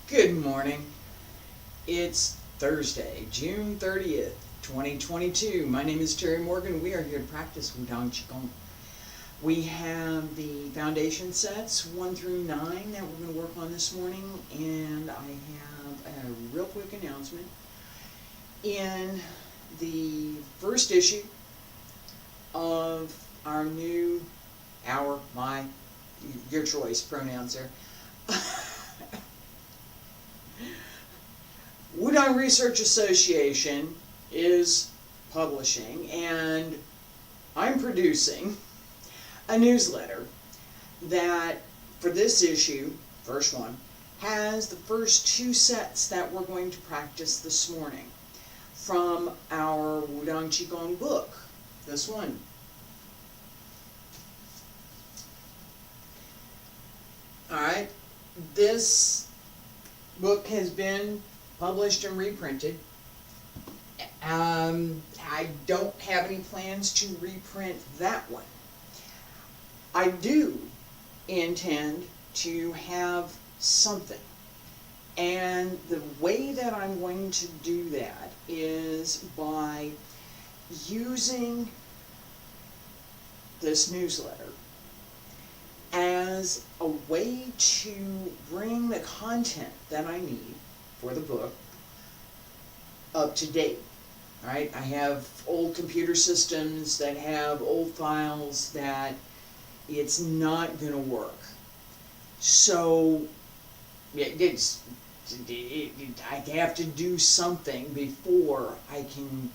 Good morning. It's Thursday, June 30th, 2022. My name is Terry Morgan. We are here to practice Wudang Qigong. We have the foundation sets 1 through 9 that we're going to work on this morning, and I have a real quick announcement. In the first issue of our new, your choice pronouns there, Wudang Research Association is publishing, and I'm producing a newsletter that, for this issue, first one, has the first 2 sets that we're going to practice this morning from our Wudang Qigong book, this one. Alright, this book has been published and reprinted. I don't have any plans to reprint that one. I do intend to have something, and the way that I'm going to do that is by using this newsletter as a way to bring the content that I need for the book up to date. All right, I have old computer systems that have old files that it's not going to work. So I have to do something before I can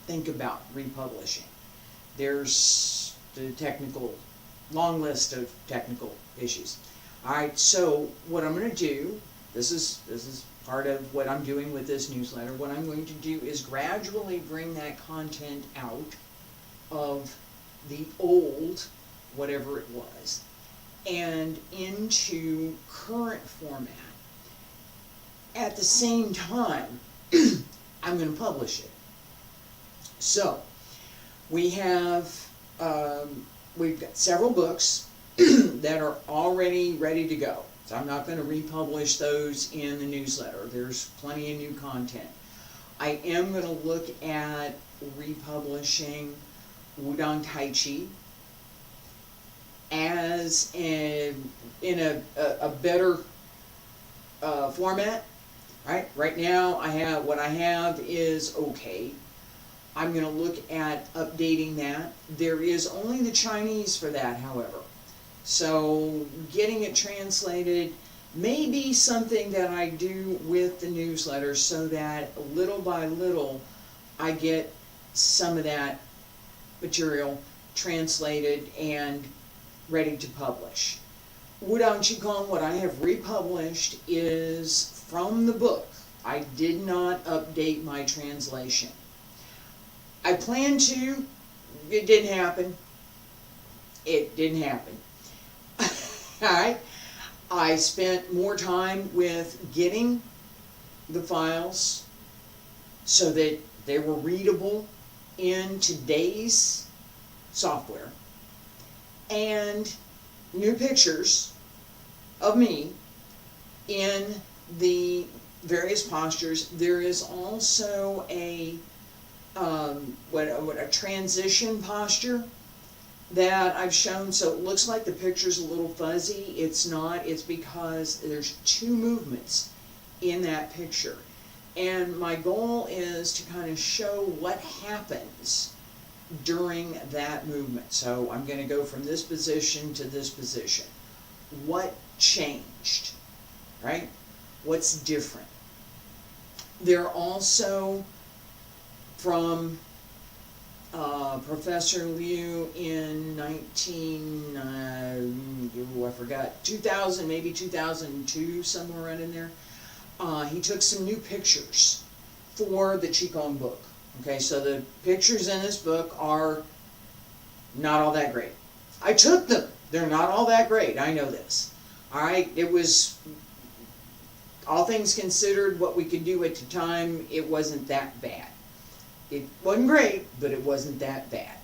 think about republishing. There's the long list of technical issues. All right, so what I'm going to do, this is part of what I'm doing with this newsletter. What I'm going to do is gradually bring that content out of the old, whatever it was, and into current format. At the same time, I'm going to publish it. So we have we've got several books that are already ready to go. So I'm not going to republish those in the newsletter. There's plenty of new content. I am going to look at republishing Wudang Tai Chi as in a better format. Right now what I have is okay. I'm going to look at updating that. There is only the Chinese for that, however. So getting it translated may be something that I do with the newsletter, so that little by little I get some of that material translated and ready to publish. Wudang Qigong, what I have republished is from the book. I did not update my translation. I planned to. It didn't happen. It didn't happen. Alright, I spent more time with getting the files so that they were readable in today's software, and new pictures of me in the various postures. There is also a transition posture that I've shown, so it looks like the picture's a little fuzzy. It's not. It's because there's 2 movements in that picture, and my goal is to kind of show what happens during that movement. So I'm going to go from this position to this position. What changed, right? What's different? They're also from Professor Liu in 2000, maybe 2002, somewhere around in there. He took some new pictures for the Qigong book. Okay, so the pictures in this book are not all that great. I took them. They're not all that great. I know this. All right, it was, all things considered, what we could do at the time, it wasn't that bad. It wasn't great, but it wasn't that bad.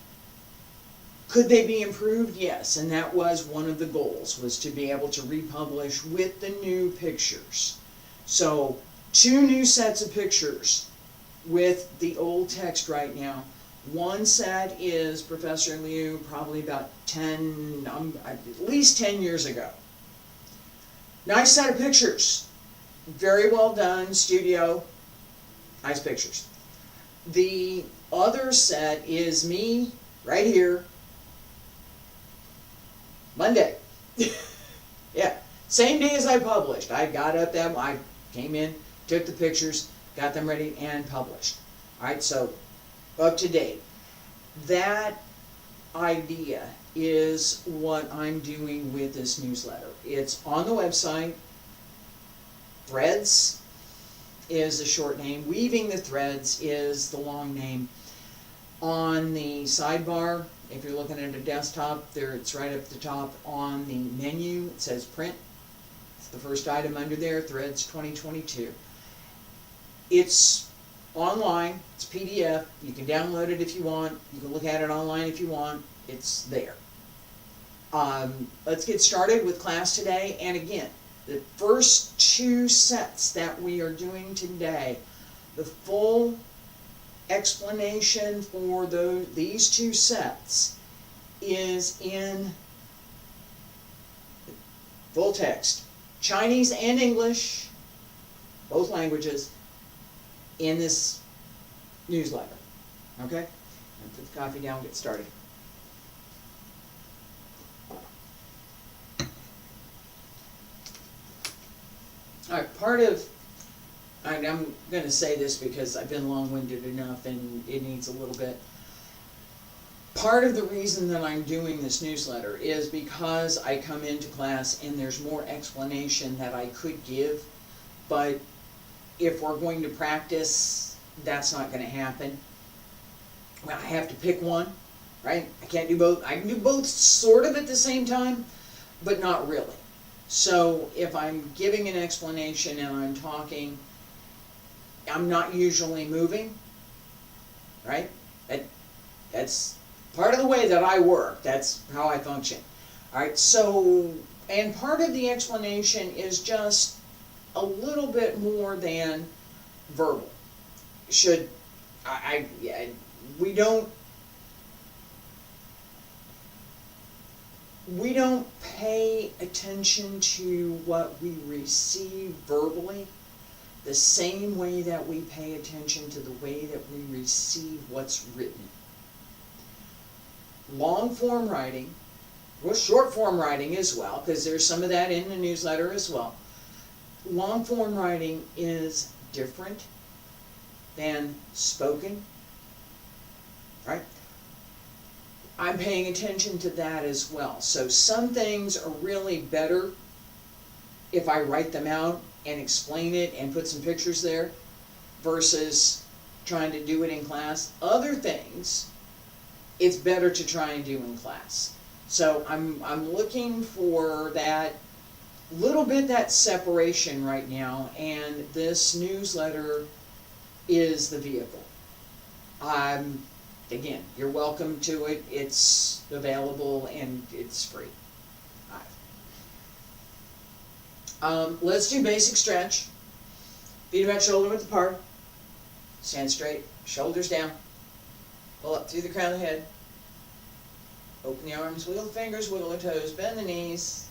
Could they be improved? Yes, and that was one of the goals, was to be able to republish with the new pictures. So 2 new sets of pictures with the old text right now. One set is Professor Liu, probably about 10, at least 10 years ago. Nice set of pictures. Very well done, studio. Nice pictures. The other set is me, right here, Monday. Yeah, same day as I published. I got up that, I came in, took the pictures, got them ready, and published. Alright, so up to date. That idea is what I'm doing with this newsletter. It's on the website. Threads is the short name. Weaving the Threads is the long name. On the sidebar, if you're looking at a desktop, there it's right up the top on the menu. It says print. It's the first item under there, Threads 2022. It's online. It's PDF. You can download it if you want. You can look at it online if you want. It's there. Let's get started with class today. And again, the first 2 sets that we are doing today, the full explanation for these 2 sets is in full text, Chinese and English, both languages, in this newsletter. Okay? I'll put the coffee down and get started. Alright, part of, I'm going to say this because I've been long-winded enough and it needs a little bit. Part of the reason that I'm doing this newsletter is because I come into class and there's more explanation that I could give, but if we're going to practice, that's not going to happen. Well, I have to pick one, right? I can't do both. I can do both sort of at the same time, but not really. So if I'm giving an explanation and I'm talking, I'm not usually moving, right? That's part of the way that I work. That's how I function. All right, so, and part of the explanation is just a little bit more than verbal. We don't pay attention to what we receive verbally the same way that we pay attention to the way that we receive what's written. Long form writing, well, short form writing as well, because there's some of that in the newsletter as well. Long form writing is different than spoken, right? I'm paying attention to that as well. So some things are really better if I write them out and explain it and put some pictures there versus trying to do it in class. Other things, it's better to try and do in class. So I'm looking for that little bit, that separation right now, and this newsletter is the vehicle. Again, you're welcome to it. It's available and it's free. Let's do basic stretch. Feet about shoulder width apart. Stand straight, shoulders down. Pull up through the crown of the head. Open the arms, wiggle the fingers, wiggle the toes, bend the knees.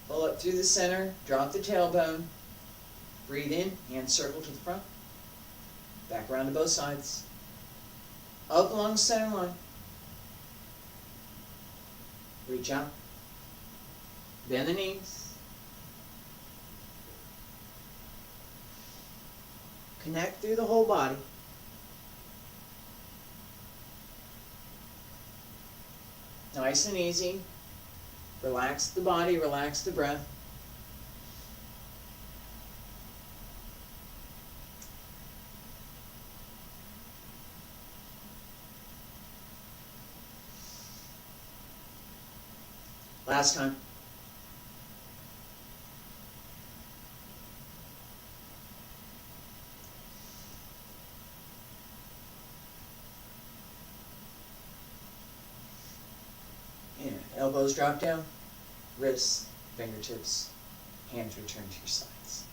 Pull up through the center, drop the tailbone. Breathe in, hands circle to the front. Back around to both sides. Up along the center line. Reach out. Bend the knees. Connect through the whole body. Nice and easy. Relax the body, relax the breath. Last time. And elbows drop down, wrists, fingertips, hands return to your sides.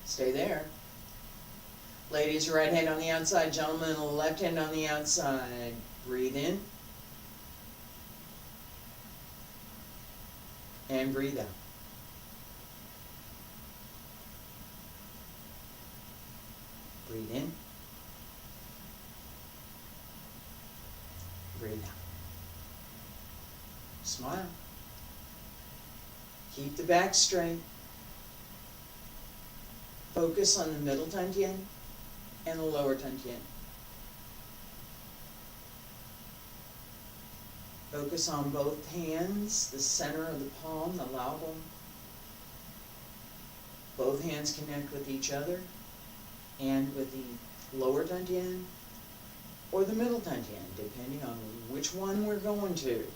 Stay there. Ladies, right hand on the outside. Gentlemen, left hand on the outside. Breathe in. And breathe out. Breathe in. Breathe out. Smile. Keep the back straight. Focus on the middle tian and the lower tian. Focus on both hands, the center of the palm, the lao bone. Both hands connect with each other and with the lower tian or the middle tian, depending on which one we're going to.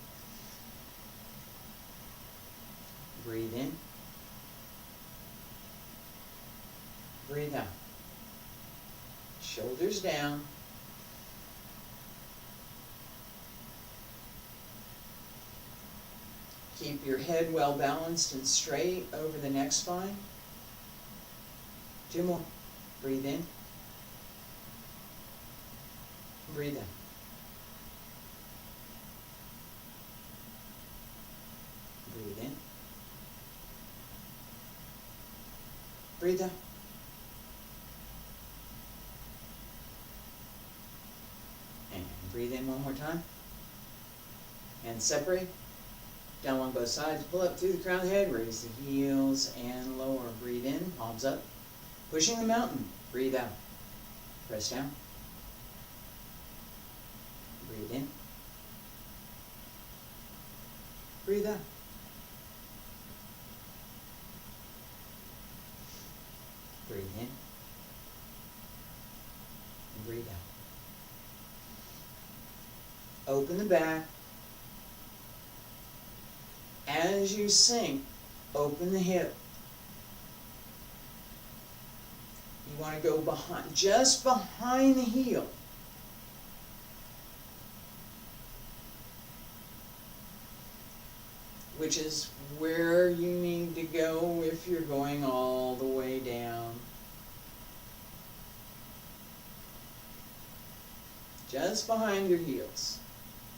Breathe in. Breathe out. Shoulders down. Keep your head well balanced and straight over the neck spine. 2 more. Breathe in. Breathe out. Breathe in. Breathe out. And breathe in one more time. And separate. Down along both sides. Pull up through the crown of the head. Raise the heels and lower. Breathe in. Palms up. Pushing the mountain. Breathe out. Press down. Breathe in. Breathe out. Breathe in. And breathe out. Open the back. As you sink, open the hip. You want to go behind, just behind the heel. Which is where you need to go if you're going all the way down. Just behind your heels.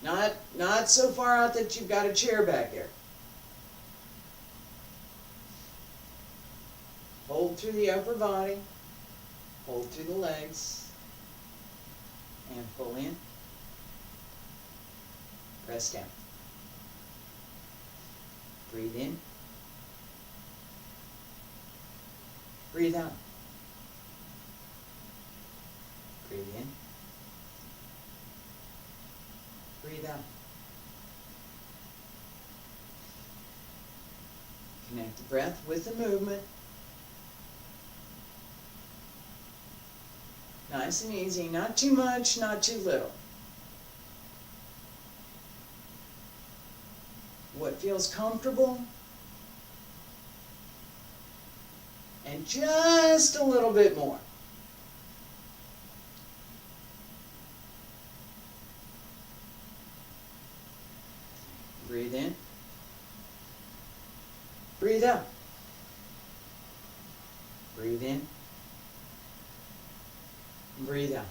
Not so far out that you've got a chair back there. Hold through the upper body. Hold through the legs. And pull in. Press down. Breathe in. Breathe out. Breathe in. Breathe out. Connect the breath with the movement. Nice and easy, not too much, not too little. What feels comfortable, and just a little bit more. Breathe in. Breathe out. Breathe in. Breathe out.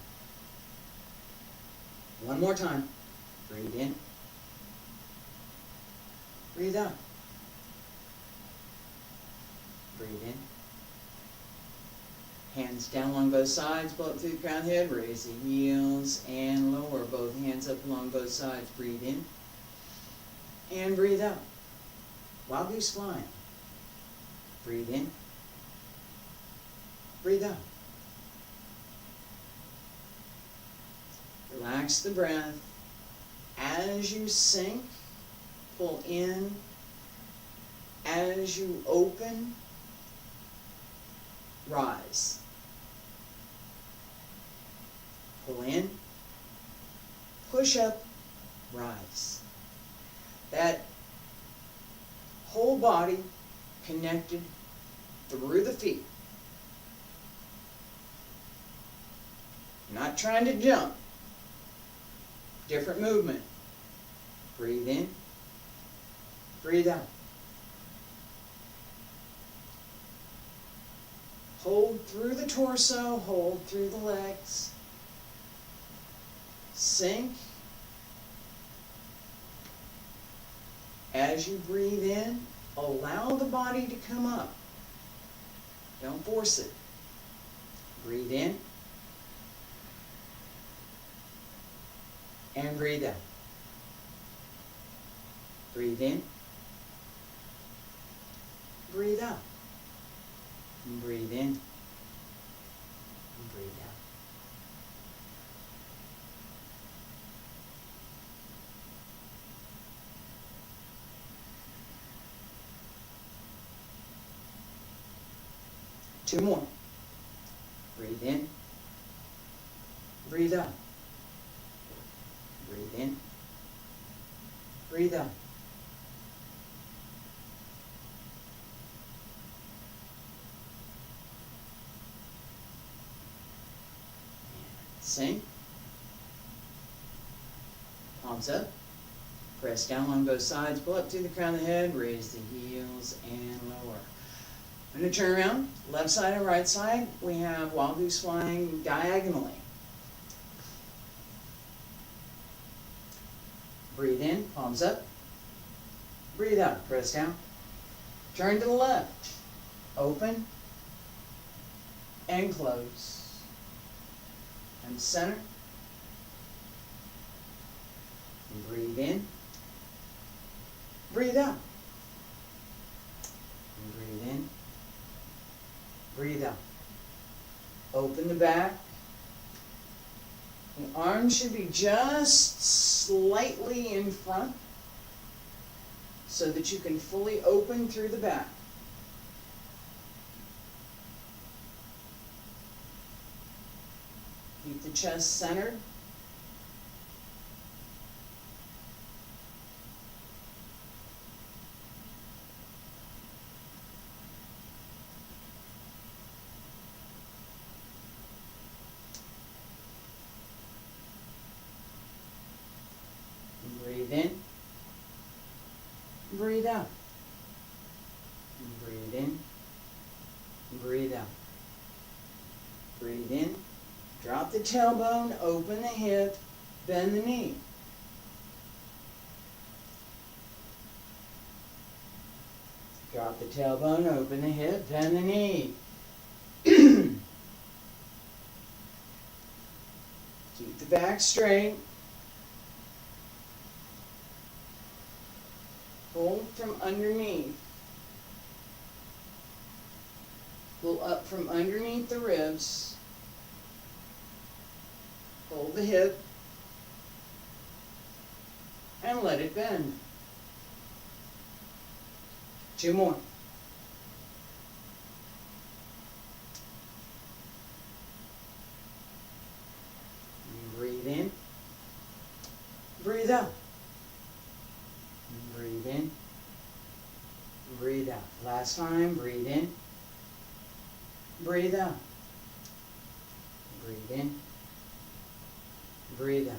One more time. Breathe in. Breathe out. Breathe in. Hands down along both sides. Pull up through the crown of the head. Raise the heels and lower both hands up along both sides. Breathe in. And breathe out. Wild goose flying. Breathe in. Breathe out. Relax the breath. As you sink, pull in. As you open, rise. Pull in. Push up, rise. That whole body connected through the feet. Not trying to jump. Different movement. Breathe in. Breathe out. Hold through the torso, hold through the legs. Sink. As you breathe in, allow the body to come up. Don't force it. Breathe in. And breathe out. Breathe in. Breathe out. And breathe in. And breathe out. Two more. Breathe in. Breathe out. Breathe in. Breathe out. Sink. Palms up. Press down on both sides. Pull up to the crown of the head. Raise the heels and lower. I'm going to turn around. Left side and right side. We have Wild Goose flying diagonally. Breathe in. Palms up. Breathe out. Press down. Turn to the left. Open. And close. And center. And breathe in. Breathe out. And breathe in. Breathe out. Open the back. The arms should be just slightly in front so that you can fully open through the back. Keep the chest centered. And breathe in. Breathe out. And breathe in. Breathe out. Breathe in. Drop the tailbone, open the hip, bend the knee. Drop the tailbone, open the hip, bend the knee. Keep the back straight. Pull from underneath. Pull up from underneath the ribs. Hold the hip and let it bend. Two more. Breathe in. Breathe out. Breathe in. Breathe out. Last time, breathe in. Breathe out. Breathe in. Breathe out.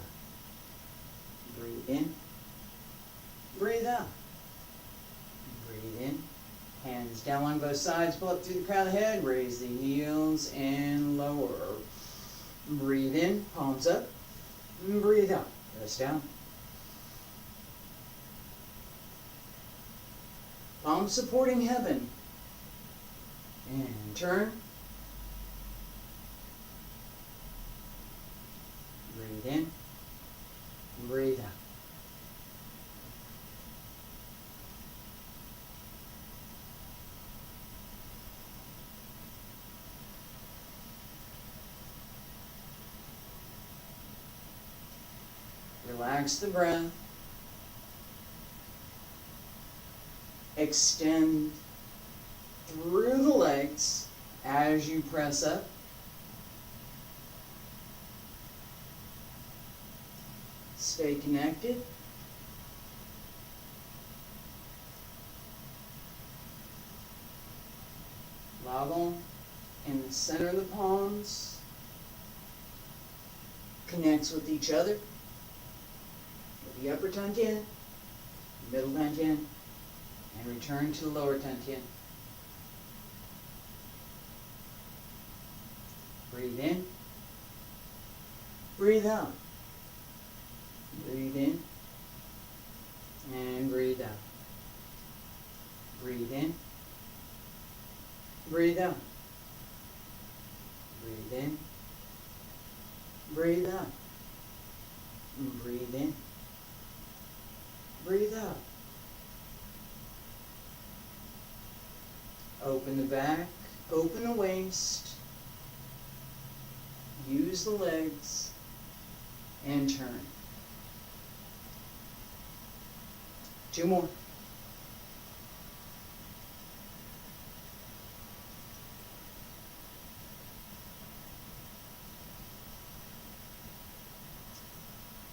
Breathe in. Breathe out. Breathe in. Hands down on both sides. Pull up through the crown of the head. Raise the heels and lower. Breathe in. Palms up. And breathe out. Press down. Palms supporting heaven. And turn. Breathe in, breathe out. Relax the breath. Extend through the legs as you press up. Stay connected. Lagom in the center of the palms connects with each other. With the upper Tantien, middle Tantien, and return to the lower Tantien. Breathe in. Breathe out. Breathe in. And breathe out. Breathe in. Breathe out. Breathe in. Breathe out. Breathe in. Breathe out. Open the back. Open the waist. Use the legs. And turn. 2 more.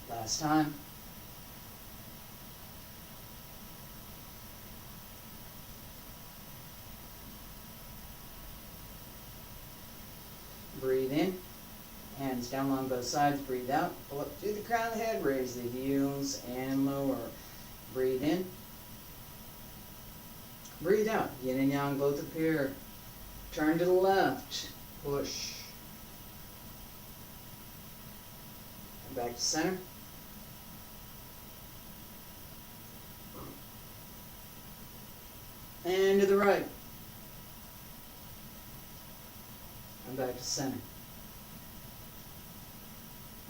Last time. Breathe in. Hands down along both sides. Breathe out. Pull up through the crown of the head. Raise the heels and lower. Breathe in. Breathe out. Yin and yang both appear. Turn to the left. Push. Come back to center. And to the right. Come back to center.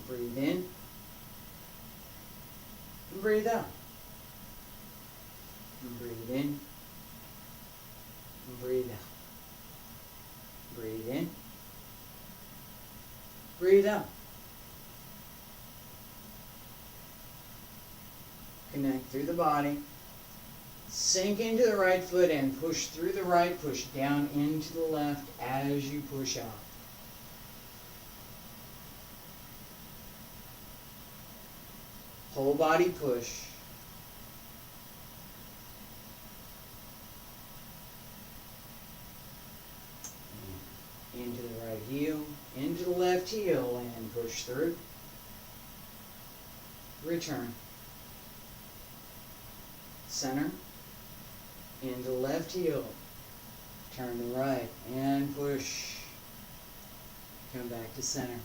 Breathe in. And breathe out. And breathe in. And breathe out. Breathe in. Breathe out. Connect through the body. Sink into the right foot and push through the right, push down into the left as you push out. Whole body push. Into the right heel, into the left heel, and push through. Return. Center. Into the left heel. Turn to right and push. Come back to center.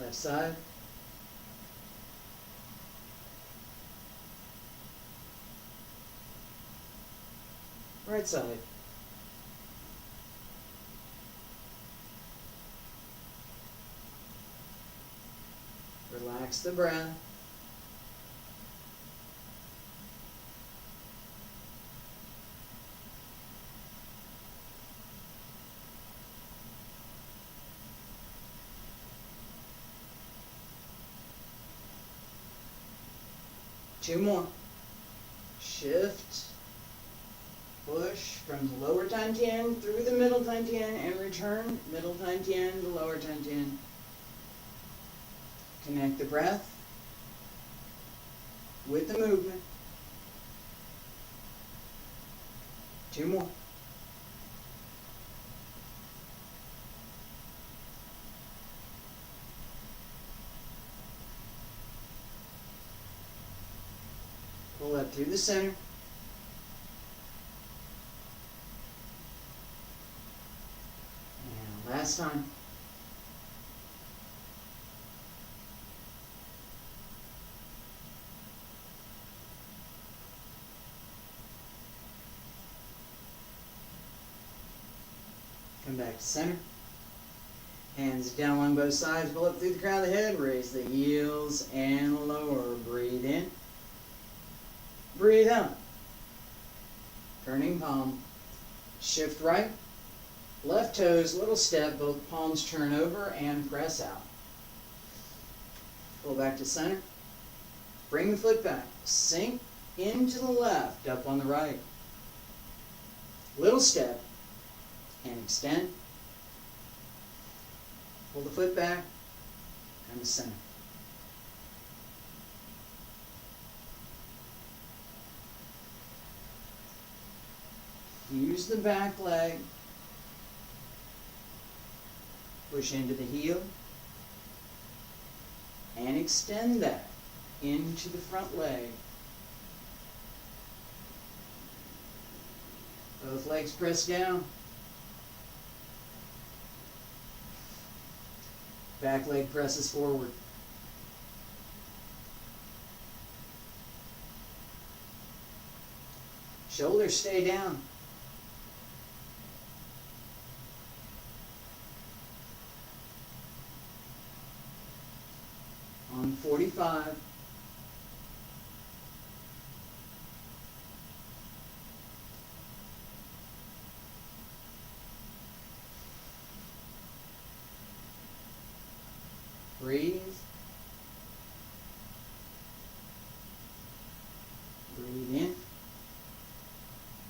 Left side. Right side. Relax the breath. Two more. Shift. Push from the lower tian through the middle tian and return. Middle tian to lower tian. Connect the breath with the movement. Two more. Pull up through the center. And last time. Come back to center. Hands down along both sides. Pull up through the crown of the head. Raise the heels and lower. Breathe in. Breathe out. Turning palm. Shift right. Left toes, little step. Both palms turn over and press out. Pull back to center. Bring the foot back. Sink into the left, up on the right. Little step. And extend. Pull the foot back. Come to center. Use the back leg. Push into the heel. And extend that into the front leg. Both legs press down. Back leg presses forward. Shoulders stay down. On 45. Breathe. Breathe in.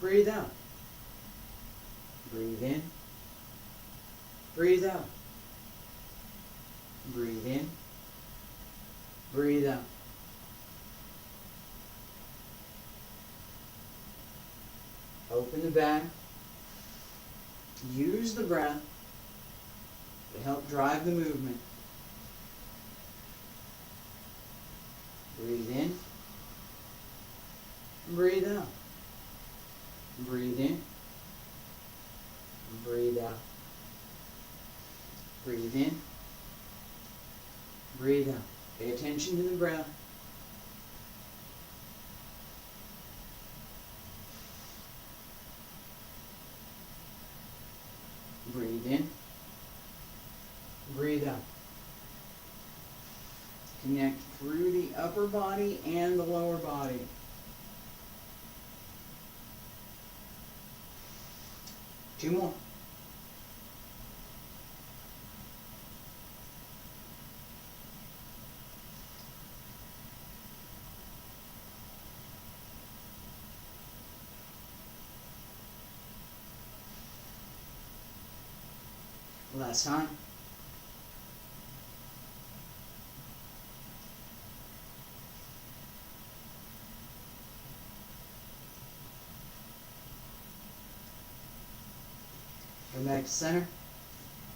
Breathe out. Breathe in. Breathe out. Breathe in. Breathe out. Open the back. Use the breath to help drive the movement. Breathe in. Breathe out. Breathe in. Breathe out. Breathe in. Breathe out. Pay attention to the breath. Breathe in. Breathe out. Connect through the upper body and the lower body. Two more. Last time. Come back to center.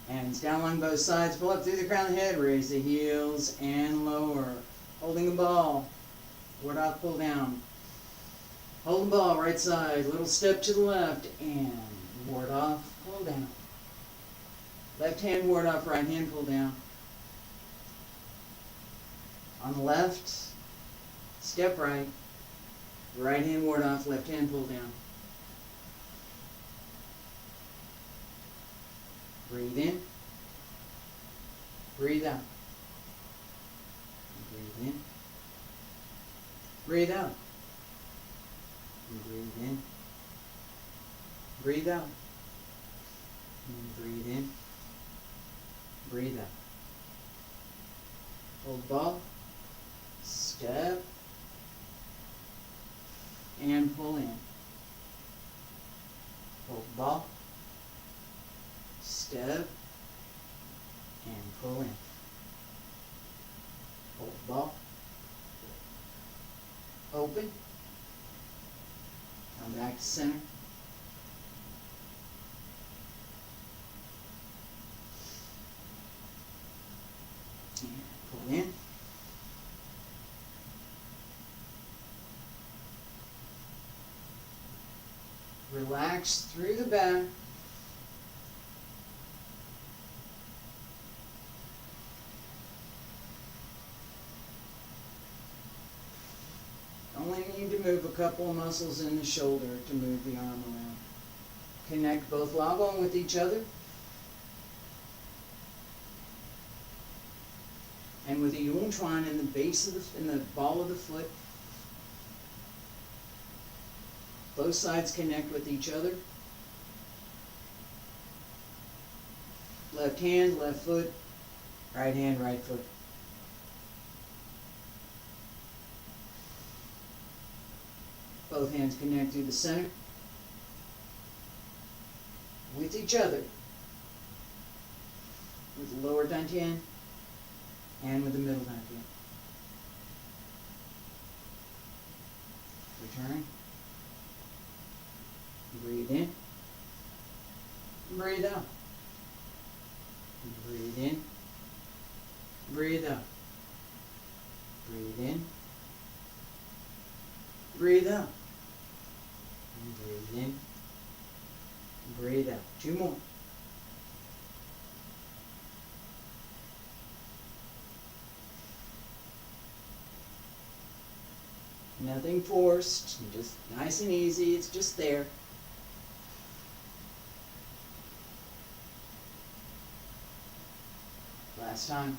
Hands down along both sides. Pull up through the crown of the head. Raise the heels and lower. Holding the ball. Ward off, pull down. Hold the ball, right side. Little step to the left. And ward off, pull down. Left hand ward off, right hand pull down. On the left, step right. Right hand ward off, left hand pull down. Breathe in. Breathe out. Breathe in. Breathe out. Breathe in. Breathe out. Breathe in. Breathe out. Hold ball. Step. And pull in. Hold ball. Step. And pull in. Hold ball. Open. Come back to center. And pull in. Relax through the back. Only need to move a couple of muscles in the shoulder to move the arm around. Connect both lob bone with each other. And with the Yuen Chuan in the base of in the ball of the foot. Both sides connect with each other. Left hand, left foot. Right hand, right foot. Both hands connect through the center with each other, with the lower dantian and with the middle dantian. Return. Breathe in. Breathe out. Breathe in. Breathe out. Breathe in. Breathe out. Breathe in. Breathe out. 2 more. Nothing forced, just nice and easy, it's just there. Last time.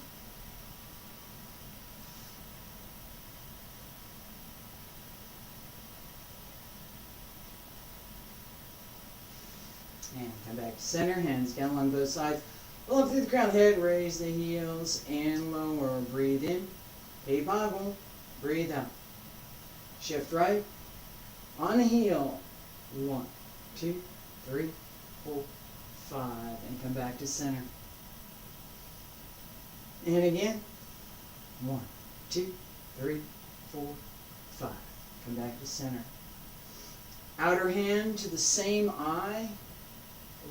And come back to center, hands down along both sides. Roll up through the crown of the head, raise the heels and lower. Breathe in. Eibago. Breathe out. Shift right. On the heel. 1, 2, 3, 4, 5. And come back to center. And again. 1, 2, 3, 4, 5. Come back to center. Outer hand to the same eye.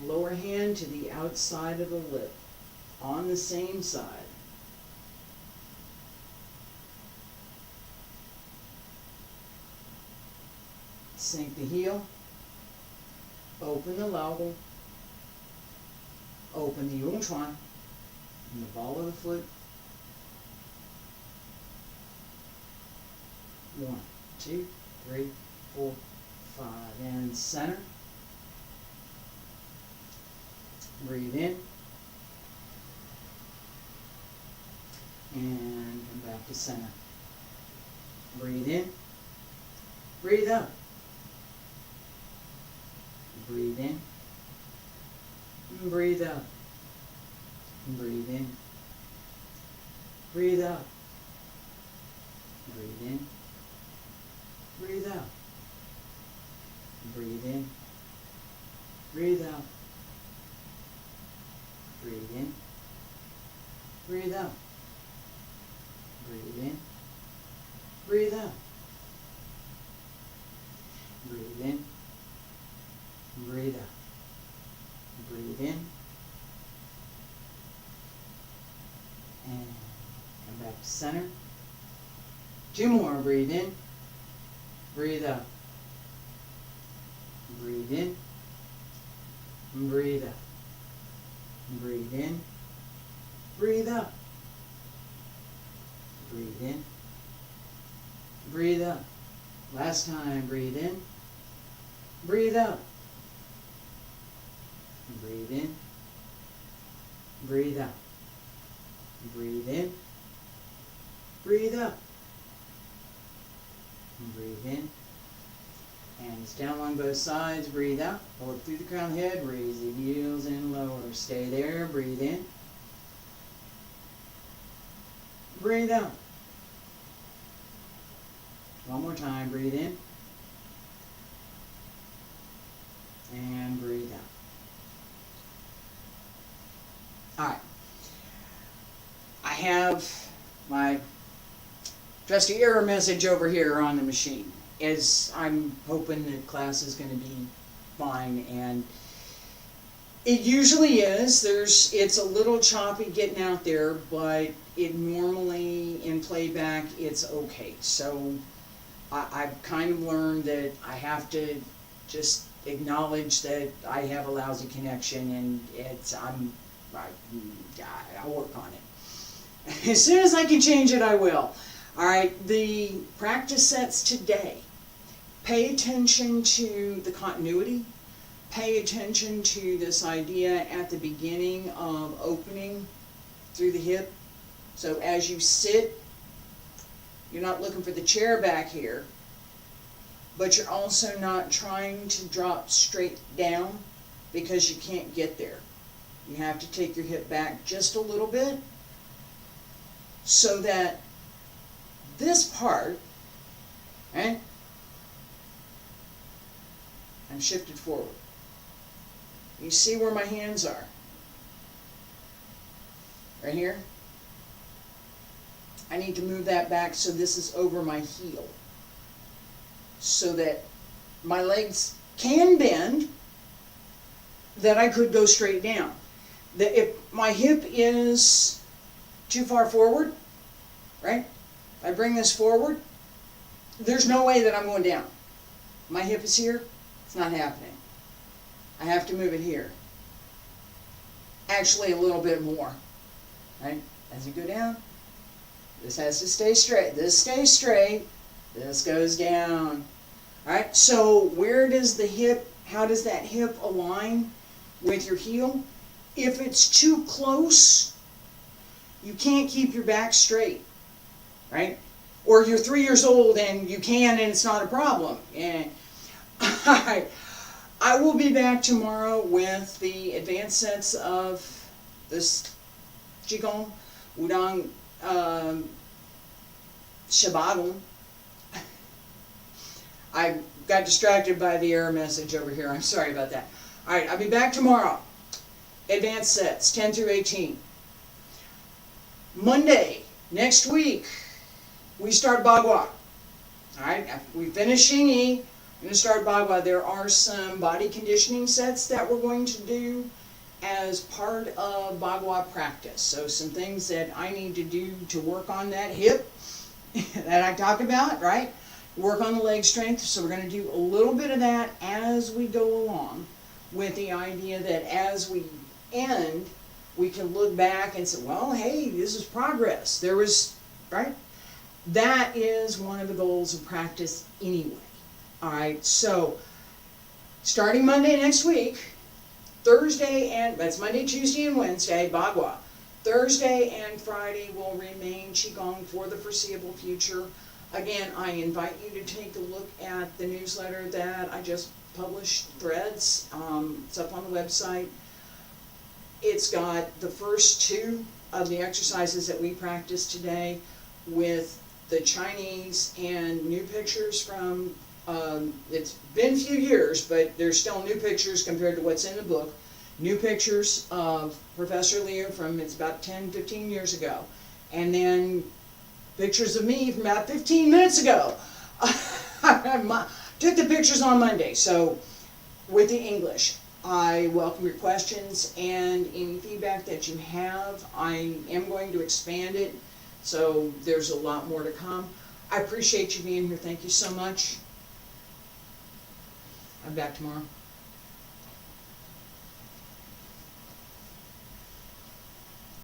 Lower hand to the outside of the lip. On the same side. Sink the heel. Open the lao. Open the yongchuan. And the ball of the foot. 1, 2, 3, 4, 5. And center. Breathe in. And come back to center. Breathe in. Breathe out. Breathe in. Breathe out. Breathe in. Breathe out. Breathe in. Breathe out. Breathe in. Breathe out. Breathe in. Breathe out. Breathe in. Breathe out. Breathe in. Breathe out. Breathe in. And come back to center. 2 more. Breathe in. Breathe out. Breathe in. Breathe out. Breathe in. Breathe out. Breathe in. Breathe out. Last time. Breathe in. Breathe out. Breathe in. Breathe out. Breathe in. Breathe out. Breathe in. Hands down along both sides. Breathe out. Pull up through the crown of the head. Raise the heels and lower. Stay there. Breathe in. Breathe out. One more time. Breathe in. And breathe out. Alright. I have my trusty error message over here on the machine. I'm hoping that class is going to be fine, and it usually is. It's a little choppy getting out there, but it normally in playback it's okay. So I've kind of learned that I have to just acknowledge that I have a lousy connection, and I'll work on it. As soon as I can change it, I will. All right, the practice sets today. Pay attention to the continuity. Pay attention to this idea at the beginning of opening through the hip. So as you sit, you're not looking for the chair back here, but you're also not trying to drop straight down because you can't get there. You have to take your hip back just a little bit so that this part, right, I'm shifted forward. You see where my hands are? Right here? I need to move that back so this is over my heel, so that my legs can bend, that I could go straight down. If my hip is too far forward, right? If I bring this forward, there's no way that I'm going down. My hip is here, it's not happening. I have to move it here. Actually, a little bit more, right? As you go down, this has to stay straight. This stays straight. This goes down. All right, so where does the hip, how does that hip align with your heel? If it's too close, you can't keep your back straight, right? Or you're 3 years old and you can and it's not a problem. And I will be back tomorrow with the advanced sets of this Qigong, Wudang Qigong. I got distracted by the error message over here. I'm sorry about that. All right, I'll be back tomorrow. Advanced sets, 10 through 18. Monday, next week, we start Bagua. All right, we finish Xingyi. I'm going to start Bagua. There are some body conditioning sets that we're going to do as part of Bagua practice. So some things that I need to do to work on that hip that I talked about, right? Work on the leg strength. So we're going to do a little bit of that as we go along, with the idea that as we end, we can look back and say, well, hey, this is progress. There was, right? That is one of the goals of practice anyway. All right, so starting Monday next week, Thursday and, that's Monday, Tuesday, and Wednesday, Bagua. Thursday and Friday will remain Qigong for the foreseeable future. Again, I invite you to take a look at the newsletter that I just published, Threads. It's up on the website. It's got the first two of the exercises that we practiced today with the Chinese and new pictures from, it's been a few years, but there's still new pictures compared to what's in the book. New pictures of Professor Liu from, it's about 10, 15 years ago. And then pictures of me from about 15 minutes ago. Took the pictures on Monday, so with the English. I welcome your questions and any feedback that you have. I am going to expand it, so there's a lot more to come. I appreciate you being here. Thank you so much. I'm back tomorrow.